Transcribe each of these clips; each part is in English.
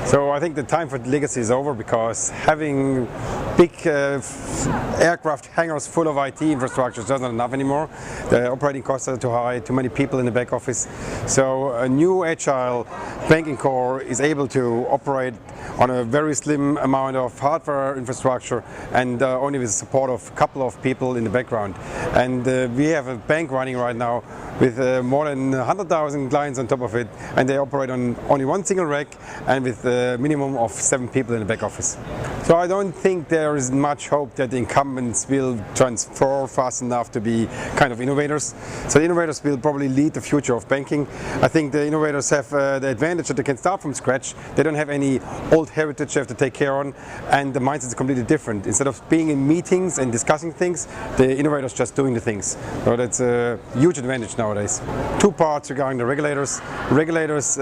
So I think the time for legacy is over, because having big aircraft hangars full of IT infrastructure is not enough anymore. The operating costs are too high, too many people in the back office. So a new agile banking core is able to operate on a very slim amount of hardware infrastructure and only with the support of a couple of people in the background. And we have a bank running right now with more than 100,000 clients on top of it, and they operate on only one single rack and with a minimum of 7 people in the back office. So I don't think there is much hope that the incumbents will transfer fast enough to be kind of innovators. So the innovators will probably lead the future of banking. I think the innovators have the advantage that they can start from scratch. They don't have any old heritage they have to take care on, and the mindset is completely different. Instead of being in meetings and discussing things, the innovators just doing the things. So that's a huge advantage nowadays. 2 parts regarding the regulators. Regulators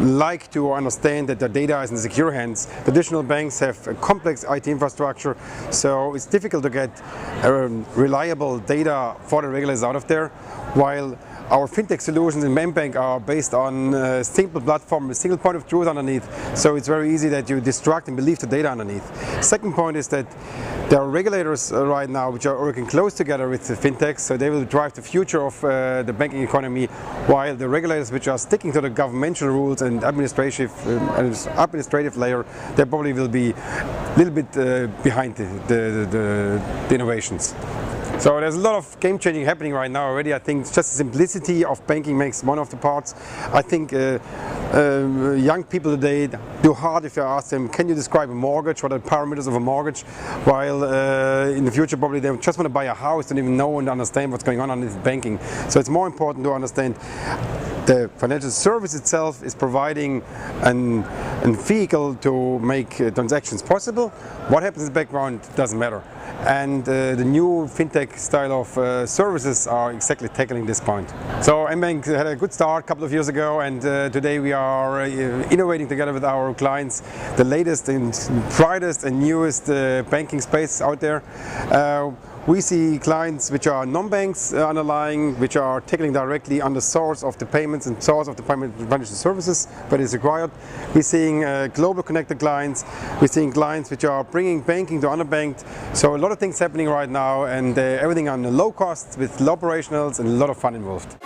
like to understand that their data is in secure hands. Traditional banks have a complex IT infrastructure, so it's difficult to get reliable data for the regulators out of there, while our fintech solutions in Mbanq are based on a single platform, a single point of truth underneath, so it's very easy that you destruct and believe the data underneath. Second point is that there are regulators right now which are working close together with the fintechs, so they will drive the future of the banking economy, while the regulators which are sticking to the governmental rules and administrative layer, they probably will be a little bit behind the innovations. So there's a lot of game changing happening right now already. I think just the simplicity of banking makes one of the parts. I think young people today do hard if you ask them, can you describe a mortgage, what are the parameters of a mortgage, while in the future probably they just want to buy a house, don't even know and understand what's going on underneath banking. So it's more important to understand the financial service itself is providing a vehicle to make transactions possible. What happens in the background doesn't matter. And the new fintech style of services are exactly tackling this point. So Mbang had a good start a couple of years ago, and today we are innovating together with our clients the latest and brightest and newest banking space out there. We see clients which are non-banks underlying, which are tackling directly on the source of the payments and source of the payment financial services that is required. We're seeing global connected clients. We're seeing clients which are bringing banking to underbanked. So a lot of things happening right now, and everything on the low cost with low operationals and a lot of fun involved.